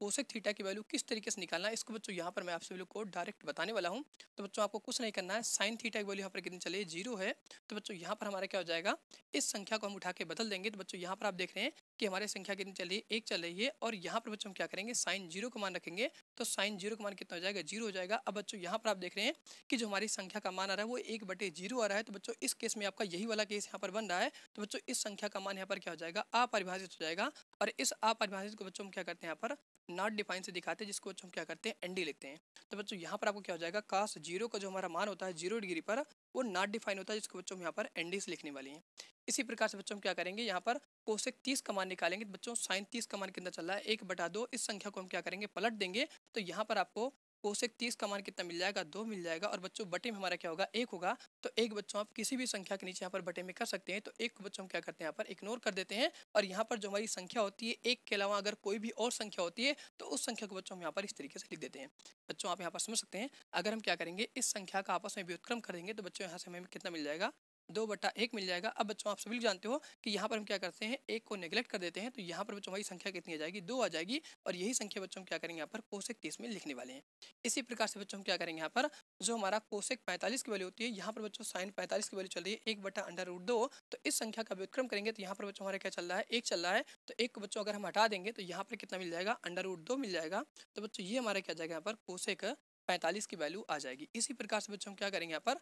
कोसेक थीटा की वैल्यू किस तरीके से निकालना है इसको बच्चों यहाँ पर मैं आप सभी लोग को डायरेक्ट बताने वाला हूँ। तो बच्चों आपको कुछ नहीं करना है, साइन थीटा की वैल्यू यहाँ पर कितनी चलिए 0 है। तो बच्चों यहाँ पर हमारा क्या हो जाएगा, इस संख्या को हम उठा के बदल देंगे। तो बच्चों यहाँ पर आप देख रहे हैं कि हमारी संख्या कितनी चल रही है, 1 चल रही है। और यहाँ पर बच्चों हम क्या करेंगे, साइन 0 का मान रखेंगे। तो साइन 0 का मान कितना हो जाएगा, 0 हो जाएगा। अब बच्चों यहाँ पर आप देख रहे हैं कि जो हमारी संख्या का मान आ रहा है वो 1/0 आ रहा है। तो बच्चों इस केस में आपका यही वाला केस यहाँ पर बन रहा है। तो बच्चों इस संख्या का मान यहाँ पर क्या हो जाएगा, अपरिभाषित हो जाएगा। और इस अपरिभाषित को बच्चों हम क्या करते हैं यहाँ पर नॉट डिफाइन से दिखाते हैं, जिसको बच्चों हम क्या करते हैं एनडी लिखते हैं। तो बच्चों यहाँ पर आपको क्या हो जाएगा, cos 0 का जो हमारा मान होता है 0 डिग्री पर वो नॉट डिफाइन होता है, जिसको बच्चों हम यहाँ पर एनडी से लिखने वाली हैं। इसी प्रकार से बच्चों हम क्या करेंगे, यहाँ पर कोसेक 30 का मान निकालेंगे। तो बच्चों साइन 30 का मान कितना चल रहा है, 1/2। इस संख्या को हम क्या करेंगे, पलट देंगे। तो यहाँ पर आपको कोसेक 30 का मान कितना मिल जाएगा, 2 मिल जाएगा। और बच्चों बटे में हमारा क्या होगा, 1 होगा। तो एक बच्चों आप किसी भी संख्या के नीचे यहाँ पर बटे में कर सकते हैं। तो एक को बच्चों हम क्या करते हैं, यहाँ पर इग्नोर कर देते हैं। और यहाँ पर जो हमारी संख्या होती है, 1 के अलावा अगर कोई भी और संख्या होती है तो उस संख्या को बच्चों हम यहाँ पर इस तरीके से लिख देते हैं। बच्चों आप यहाँ पर समझ सकते हैं, अगर हम क्या करेंगे, इस संख्या का आपस में व्युत्क्रम करेंगे तो बच्चों यहाँ से हमें कितना मिल जाएगा, 2/1 मिल जाएगा। अब बच्चों आप सभी जानते हो कि यहाँ पर हम क्या करते हैं, 1 को नेग्लेक्ट कर देते हैं। तो यहाँ पर बच्चों हमारी संख्या कितनी आ जाएगी, 2 आ जाएगी। और यही संख्या बच्चों हम क्या करेंगे, यहाँ पर कोसेक 30 में लिखने वाले हैं। इसी प्रकार से बच्चों हम क्या करेंगे, यहाँ पर जो हमारा कोसेक 45 की वैल्यू होती है, यहाँ पर बच्चों साइन 45 की वैल्यू चल रही है 1/√2। तो इस संख्या का व्युत्क्रम करेंगे तो यहाँ पर बच्चों हमारा क्या चल रहा है, 1 चल रहा है। तो 1 को बच्चों अगर हम हटा देंगे तो यहाँ पर कितना मिल जाएगा, √2 मिल जाएगा। तो बच्चों ये हमारा क्या जाएगा, यहाँ पर कोसेक 45 की वैल्यू आ जाएगी। इसी प्रकार से बच्चों हम क्या करेंगे, यहाँ पर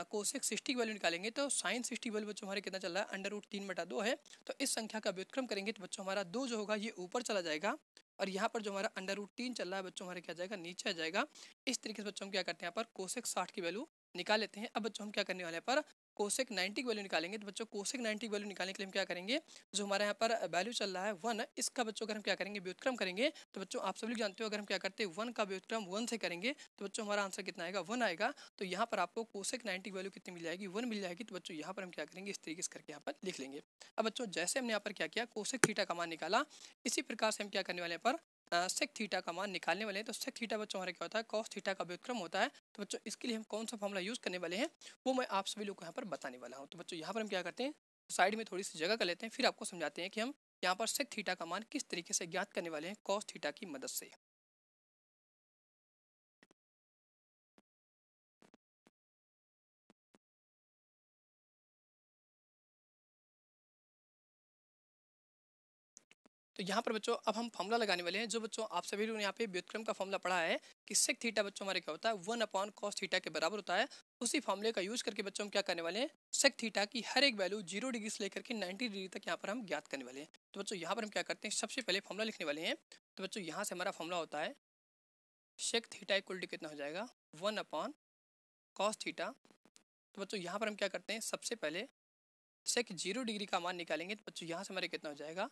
कोसेक 60 की वैल्यू निकालेंगे। तो साइन 60 की वैल्यू बच्चों हमारे कितना चल रहा है, √3/2 है। तो इस संख्या का व्युत्क्रम करेंगे तो बच्चों हमारा 2 जो होगा ये ऊपर चला जाएगा। और यहाँ पर जो हमारा √3 चल रहा है बच्चों हमारे क्या जाएगा, नीचे आ जाएगा। इस तरीके से बच्चों हम क्या करते हैं, यहाँ पर कोसेक 60 की वैल्यू निकाल लेते हैं। अब बच्चों हम क्या करने वाले हैं, पर कोसेक 90 की वैल्यू निकालेंगे। तो बच्चों कोसेक 90 की वैल्यू निकालने के लिए हम क्या करेंगे, जो हमारे यहाँ पर वैल्यू चल रहा है 1, इसका बच्चों अगर हम क्या करेंगे, व्युत्क्रम करेंगे। तो बच्चों आप सभी जानते हो अगर हम क्या करते हैं 1 का व्युत्क्रम 1 से करेंगे तो बच्चों हमारा आंसर कितना आएगा, 1 आएगा। तो यहाँ पर आपको कोसेक 90 की वैल्यू कितनी मिल जाएगी, 1 मिल जाएगी। तो बच्चों यहाँ पर हम क्या करेंगे, इस तरीके से करके यहाँ पर लिख लेंगे। अब बच्चों जैसे हमने यहाँ पर क्या किया, कोसेक थीटा का मान निकाला, इसी प्रकार से हम क्या करने वाले हैं, पर सेक थीटा का मान निकालने वाले हैं। तो सेक थीटा बच्चों हमारा क्या होता है, कॉस थीटा का व्युत्क्रम होता है। तो बच्चों इसके लिए हम कौन सा फॉर्मूला यूज़ करने वाले हैं वो मैं आप सभी लोग को यहाँ पर बताने वाला हूँ। तो बच्चों यहाँ पर हम क्या करते हैं, साइड में थोड़ी सी जगह कर लेते हैं, फिर आपको समझाते हैं कि हम यहाँ पर सेक थीटा का मान किस तरीके से ज्ञात करने वाले हैं कॉस थीटा की मदद से। तो यहाँ पर बच्चों अब हम फॉर्मूला लगाने वाले हैं, जो बच्चों आप सभी लोगों ने यहाँ पे व्युत्क्रम का फॉर्मूला पढ़ा है कि सेक थीटा बच्चों हमारे क्या होता है, 1/cos थीटा के बराबर होता है। उसी फॉर्मूले का यूज करके बच्चों हम क्या करने वाले हैं, सेक थीटा की हर एक वैल्यू 0 डिग्री से लेकर के 90 डिग्री तक यहाँ पर हम ज्ञात करने वाले हैं। तो बच्चों यहाँ पर हम क्या करते हैं, सबसे पहले फॉर्मूला लिखने वाले हैं। तो बच्चों यहाँ से हमारा फॉर्मूला होता है सेक थीटा इक्वल टू कितना हो जाएगा, 1/cos थीटा। तो बच्चों यहाँ पर हम क्या करते हैं, सबसे पहले सेक 0 डिग्री का मान निकालेंगे। तो बच्चों यहाँ से हमारे कितना हो जाएगा,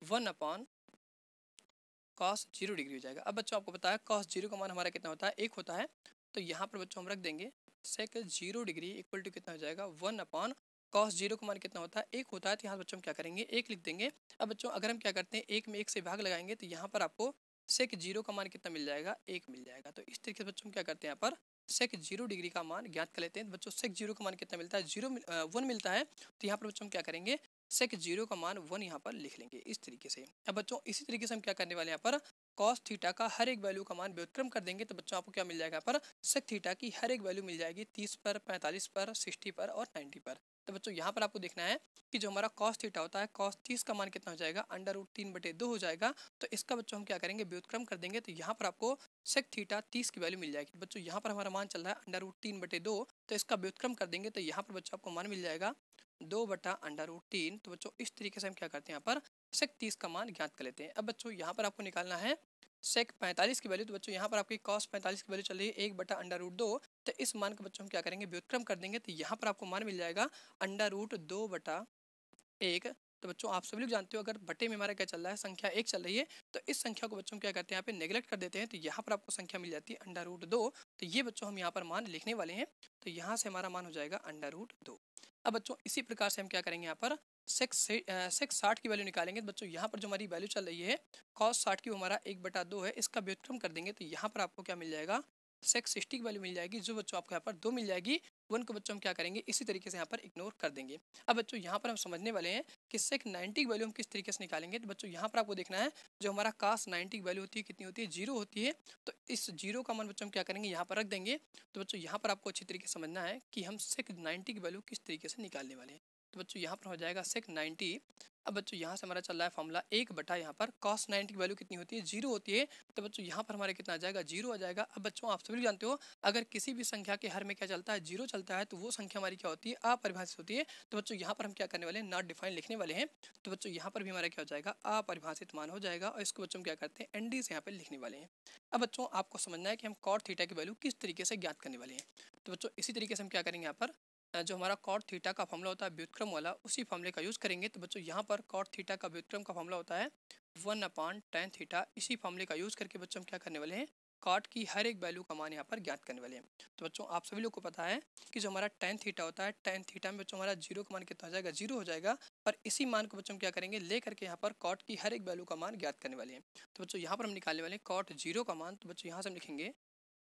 1/cos 0 डिग्री हो जाएगा। अब बच्चों आपको पता है cos 0 का मान हमारा कितना होता है, 1 होता है। तो यहाँ पर बच्चों हम रख देंगे सेक 0 डिग्री इक्वल टू कितना हो जाएगा, 1/cos 0 का मान कितना होता है, 1 होता है। तो यहाँ बच्चों हम क्या करेंगे, 1 लिख देंगे। अब बच्चों अगर हम क्या करते हैं, 1 में 1 से भाग लगाएंगे तो यहाँ पर आपको सेक 0 का मान कितना मिल जाएगा, 1 मिल जाएगा। तो इस तरीके से बच्चों हम क्या करते हैं, यहाँ पर सेक 0 डिग्री का मान ज्ञात कर लेते हैं। तो बच्चों सेक 0 का मान कितना मिलता है, 1 मिलता है। तो यहाँ पर बच्चों हम क्या करेंगे, सेक 0 का मान 1 यहाँ पर लिख लेंगे इस तरीके से। अब बच्चों इसी तरीके से हम क्या करने वाले हैं, यहाँ पर कॉस थीटा का हर एक वैल्यू का मान व्युत्क्रम कर देंगे। तो बच्चों आपको क्या मिल जाएगा, यहाँ पर सेक थीटा की हर एक वैल्यू मिल जाएगी 30 पर, 45 पर, 60 पर और 90 पर। तो बच्चों यहाँ पर आपको देखना है कि जो हमारा कॉस थीटा होता है, कॉस 30 का मान कितना हो जाएगा, √3/2 हो जाएगा। तो इसका बच्चों हम क्या करेंगे, व्युत्क्रम कर देंगे। तो यहाँ पर आपको सेक थीटा 30 की वैल्यू मिल जाएगी। बच्चों यहाँ पर हमारा मान चल रहा है √3/2, तो इसका व्युत्क्रम कर देंगे। तो यहाँ पर बच्चों आपको मान मिल जाएगा 2/√3। तो बच्चों इस तरीके से हम क्या करते हैं, यहाँ पर सेक 30 का मान ज्ञात कर लेते हैं। अब बच्चों यहाँ पर आपको निकालना है सेक 45 की वैल्यू। तो बच्चों यहाँ पर आपकी कॉस 45 की वैल्यू चल रही है 1/√2। तो इस मान को बच्चों हम क्या करेंगे, व्युत्क्रम कर देंगे। तो यहाँ पर आपको मान मिल जाएगा √2/1। तो बच्चों आप सभी लोग जानते हो अगर बटे में हमारा क्या चल रहा है, संख्या 1 चल रही है। तो इस संख्या को बच्चों क्या करते हैं, यहाँ पे नेगलेक्ट कर देते हैं। तो यहाँ पर आपको संख्या मिल जाती है √2। तो ये बच्चों हम यहाँ पर मान लिखने वाले हैं। तो यहाँ से हमारा मान हो जाएगा √2। अब बच्चों इसी प्रकार से हम क्या करेंगे, यहाँ पर सेक 60 की वैल्यू निकालेंगे। तो बच्चों यहाँ पर जो हमारी वैल्यू चल रही है cos 60 की, वो हमारा 1/2 है। इसका व्युत्क्रम कर देंगे। तो यहाँ पर आपको क्या मिल जाएगा, सेक 60 की वैल्यू मिल जाएगी, जो बच्चों आपको यहाँ पर 2 मिल जाएगी, 1 को बच्चों हम क्या करेंगे इसी तरीके से यहाँ पर इग्नोर कर देंगे। अब बच्चों यहाँ पर हम समझने वाले हैं कि सेक 90 की वैल्यू हम किस तरीके से निकालेंगे। तो बच्चों यहाँ पर आपको देखना है जो हमारा कास 90 की वैल्यू होती है कितनी होती है, 0 होती है। तो इस 0 का मान बच्चों हम क्या करेंगे यहाँ पर रख देंगे। तो बच्चों यहाँ पर आपको अच्छी तरीके से समझना है कि हम सेक 90 की वैल्यू किस तरीके से निकालने वाले हैं। तो बच्चों यहाँ पर हो जाएगा सेक 90। अब बच्चों यहाँ से हमारा चल रहा है फॉर्मूला 1 बटा यहाँ पर कॉस 90 की वैल्यू कितनी होती है, 0 होती है। तो बच्चों यहाँ पर हमारे कितना आ जाएगा, 0 आ जाएगा। अब बच्चों आप सभी जानते हो अगर किसी भी संख्या के हर में क्या चलता है, 0 चलता है, तो वो संख्या हमारी क्या होती है, अपरिभाषित होती है। तो बच्चों यहाँ पर हम क्या करने वाले हैं, नॉट डिफाइन लिखने वाले हैं। तो बच्चों यहाँ पर भी हमारा क्या हो जाएगा, अपरिभाषित मान हो जाएगा, और इसको बच्चों हम क्या करते हैं एनडी से यहाँ पर लिखने वाले हैं। अब बच्चों आपको समझना है कि हम कॉट थीटा की वैल्यू किस तरीके से ज्ञात करने वाले हैं। तो बच्चों इसी तरीके से हम क्या करेंगे, यहाँ पर जो हमारा कॉट थीटा का फॉर्मूला होता है व्युत्क्रम वाला, उसी फॉर्मूले का यूज़ करेंगे। तो बच्चों यहाँ पर कॉट थीटा का व्युत्क्रम का फॉर्मूला होता है 1/tan थीटा। इसी फॉर्मूले का यूज़ करके बच्चों हम क्या करने वाले हैं, कॉट की हर एक वैल्यू का मान यहाँ पर ज्ञात करने वाले हैं। तो बच्चों आप सभी लोग को पता है कि जो हमारा tan थीटा होता है, tan थीटा में बच्चों हमारा 0 का मान कितना हो जाएगा, 0 हो जाएगा। और इसी मान को बच्चों हम क्या करेंगे ले करके यहाँ पर कॉट की हर एक वैल्यू का मान ज्ञात करने वाले हैं। तो बच्चों यहाँ पर हम निकालने वाले हैं कॉट 0 का मान। तो बच्चों यहाँ से हम लिखेंगे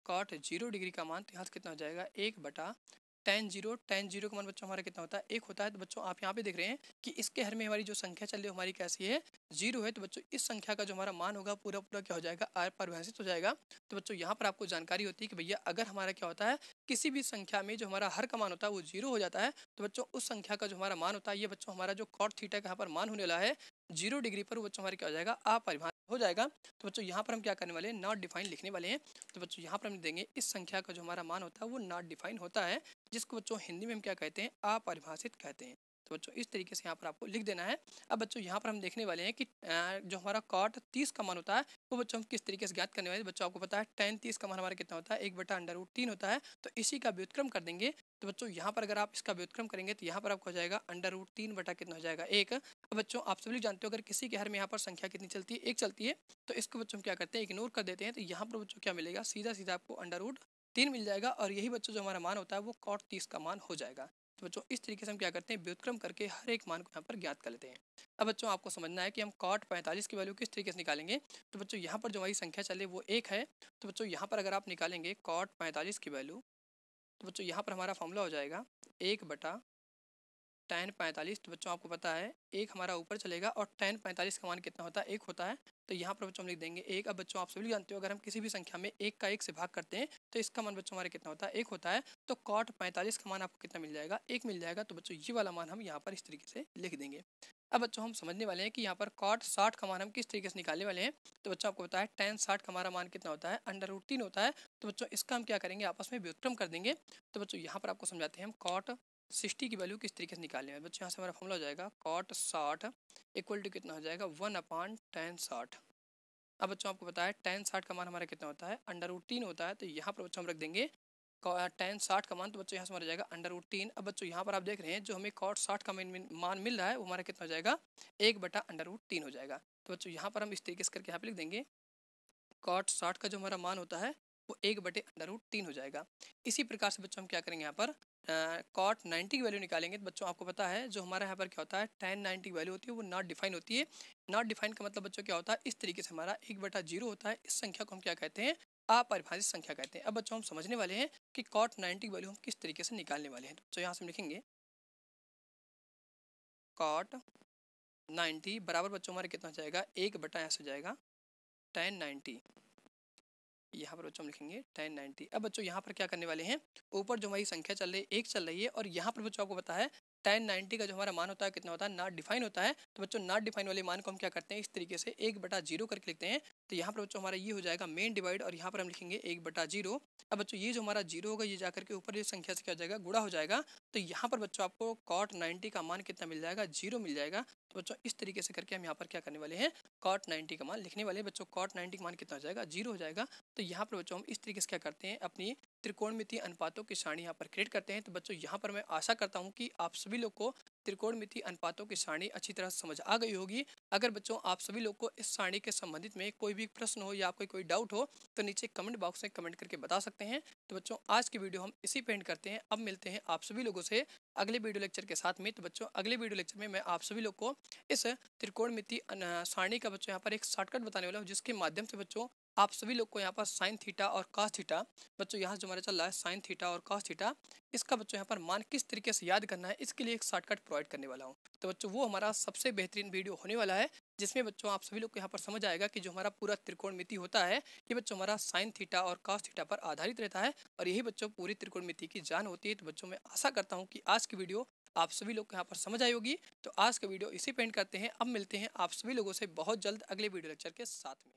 कॉट 0 डिग्री का मान, तो यहाँ से कितना हो जाएगा 1/tan 0। tan 0 का मान बच्चों हमारा कितना होता है, 1 होता है। तो बच्चों आप यहाँ पे देख रहे हैं कि इसके हर में हमारी जो संख्या चल रही है हमारी कैसी है, 0 है। तो बच्चों इस संख्या का जो हमारा मान होगा पूरा पूरा क्या हो जाएगा, अपरिभाषित हो जाएगा। तो बच्चों यहाँ पर आपको जानकारी होती है कि भैया अगर हमारा क्या होता है किसी भी संख्या में जो हमारा हर का मान होता है वो 0 हो जाता है, तो बच्चों उस संख्या का जो हमारा मान होता है, ये बच्चों हमारा जो कॉट थीटा का यहाँ पर मान होने वाला है 0 डिग्री पर, वो बच्चों हमारे क्या हो जाएगा, अपरिभाषित हो जाएगा। तो बच्चों यहाँ पर हम क्या करने वाले हैं, नॉट डिफाइन लिखने वाले हैं। तो बच्चों यहाँ पर हम देंगे इस संख्या का जो हमारा मान होता है वो नॉट डिफाइन होता है, जिसको बच्चों हिंदी में हम क्या कहते हैं, अपरिभाषित कहते हैं। तो बच्चों इस तरीके से यहाँ पर आपको लिख देना है। अब बच्चों यहाँ पर हम देखने वाले हैं कि जो हमारा कॉट 30 का मान होता है वो बच्चों हम किस तरीके से ज्ञात करने वाले हैं। बच्चों आपको पता है tan 30 का मान हमारा कितना होता है, 1/√3 होता है। तो इसी का व्युत्क्रम कर देंगे। तो बच्चों यहाँ पर अगर आप इसका व्युत्क्रम करेंगे तो यहाँ पर आपको हो जाएगा √3 बटा कितना हो जाएगा 1। अब बच्चों आप सभी जानते हो अगर किसी के हर में यहाँ पर संख्या कितनी चलती है, 1 चलती है, तो इसको बच्चों हम क्या करते हैं इग्नोर कर देते हैं। तो यहाँ पर बच्चों क्या मिलेगा, सीधा सीधा आपको √3 मिल जाएगा, और यही बच्चों जो हमारा मान होता है वो कॉट 30 का मान हो जाएगा। तो बच्चों इस तरीके से हम क्या करते हैं व्युत्क्रम करके हर एक मान को यहाँ पर ज्ञात कर लेते हैं। अब बच्चों आपको समझना है कि हम कॉट 45 की वैल्यू किस तरीके से निकालेंगे। तो बच्चों यहाँ पर जो हमारी संख्या चले वो 1 है। तो बच्चों यहाँ पर अगर आप निकालेंगे कॉट 45 की वैल्यू, तो बच्चों यहाँ पर हमारा फॉर्मूला हो जाएगा 1/tan 45। तो बच्चों आपको पता है 1 हमारा ऊपर चलेगा और tan 45 का मान कितना होता है, 1 होता है। तो यहाँ पर बच्चों हम लिख देंगे 1। अब बच्चों आप सभी जानते हो अगर हम किसी भी संख्या में 1 का 1 से भाग करते हैं तो इसका मान बच्चों हमारा कितना होता है, 1 होता है। तो कॉट 45 का मान आपको कितना मिल जाएगा, 1 मिल जाएगा। तो बच्चों ये वाला मान हम यहाँ पर इस तरीके से लिख देंगे। अब बच्चों हम समझने वाले हैं कि यहाँ पर कॉट 60 का मान हम किस तरीके से निकालने वाले हैं। तो बच्चों आपको पता है tan 60 का हमारा मान कितना होता है, √3 होता है। तो बच्चों इसका हम क्या करेंगे आपस में व्युत्क्रम कर देंगे। तो बच्चों यहाँ पर आपको समझाते हैं हम कॉट 60 की वैल्यू किस तरीके से निकालने हैं। बच्चों यहाँ से हमारा फॉर्मूला हो जाएगा कॉट 60 इक्वल टू कितना हो जाएगा 1/tan 60। अब बच्चों आपको पता है tan 60 का मान हमारा कितना होता है, √3 होता है। तो यहाँ पर बच्चों हम रख देंगे tan 60 का मान। तो बच्चों यहाँ से हमारा जाएगा √3। अब बच्चों यहाँ पर आप देख रहे हैं जो हमें कॉट 60 का मान मिल रहा है वो हमारा कितना हो जाएगा 1/√3 हो जाएगा। तो बच्चों यहाँ पर हम इस तरीके से करके यहाँ पे लिख देंगे कॉट 60 का जो हमारा मान होता है वो 1/√3 हो जाएगा। इसी प्रकार से बच्चों हम क्या करेंगे यहाँ पर कॉट 90 की वैल्यू निकालेंगे। तो बच्चों आपको पता है जो हमारा यहाँ पर क्या होता है tan 90 की वैल्यू होती है वो नॉट डिफाइन होती है। नॉट डिफाइन का मतलब बच्चों क्या होता है, इस तरीके से हमारा 1/0 होता है। इस संख्या को हम क्या कहते हैं, अपरिभाषित संख्या कहते हैं। अब बच्चों हम समझने वाले हैं कि कॉट 90 की वैल्यू हम किस तरीके से निकालने वाले हैं। तो यहाँ से हम लिखेंगे कॉट 90 बराबर बच्चों हमारे कितना हो जाएगा 1/ऐसे हो जाएगा tan 90। यहाँ पर बच्चों हम लिखेंगे tan 90। अब बच्चों यहाँ पर क्या करने वाले हैं, ऊपर जो हमारी संख्या चल रही है 1 चल रही है, और यहाँ पर बच्चों आपको पता है tan 90 का जो हमारा मान होता है कितना होता है, नॉट डिफाइन होता है। तो बच्चों नॉट डिफाइन वाले मान को हम क्या करते हैं इस तरीके से 1/0 करके लिखते हैं। तो यहाँ पर बच्चों हमारा ये हो जाएगा मेन डिवाइड, और यहाँ पर हम लिखेंगे 1/0। अब बच्चों ये जो हमारा 0 होगा ये जाकर के ऊपर ये संख्या से क्या हो जाएगा, गुणा हो जाएगा। तो यहाँ पर बच्चों आपको कॉट 90 का मान कितना मिल जाएगा, 0 मिल जाएगा। तो बच्चों इस तरीके से करके हम यहाँ पर क्या करने वाले हैं, कॉट 90 का मान लिखने वाले हैं। बच्चों कॉट 90 का मान कितना हो जाएगा, 0 हो जाएगा। तो यहाँ पर बच्चों हम इस तरीके से क्या करते हैं, अपनी त्रिकोणमितीय अनुपातों की सारणी यहाँ पर क्रिएट करते हैं। तो बच्चों यहाँ पर मैं आशा करता हूँ कि आप सभी लोग को त्रिकोणमितीय अनुपातों की सारणी अच्छी तरह से समझ आ गई होगी। अगर बच्चों आप सभी लोग को इस सारणी के संबंधित में कोई भी प्रश्न हो या आपको कोई डाउट हो तो नीचे कमेंट बॉक्स में कमेंट करके बता सकते हैं। तो बच्चों आज की वीडियो हम इसी पे एंड करते हैं। अब मिलते हैं आप सभी लोगों से अगले वीडियो लेक्चर के साथ में। तो बच्चों अगले वीडियो लेक्चर में मैं आप सभी लोग को इस त्रिकोणमितीय सारणी का बच्चों यहाँ पर एक शॉर्टकट बताने वाला हूँ, जिसके माध्यम से बच्चों आप सभी लोग को यहाँ पर साइन थीटा और कॉस थीटा, बच्चों यहाँ जो हमारा चल रहा है साइन थीटा और कॉस थीटा, इसका बच्चों यहाँ पर मान किस तरीके से याद करना है इसके लिए एक शॉर्टकट प्रोवाइड करने वाला हूँ। तो बच्चों वो हमारा सबसे बेहतरीन वीडियो होने वाला है, जिसमें बच्चों आप सभी लोग को यहाँ पर समझ आएगा कि जो हमारा पूरा त्रिकोणमिति होता है ये बच्चों हमारा साइन थीटा और कॉस थीटा पर आधारित रहता है, और यही बच्चों पूरी त्रिकोणमिति की जान होती है। तो बच्चों मैं आशा करता हूँ कि आज की वीडियो आप सभी लोग को यहाँ पर समझ आई होगी। तो आज का वीडियो इसी पे एंड करते हैं। अब मिलते हैं आप सभी लोगों से बहुत जल्द अगले वीडियो लेक्चर के साथ में।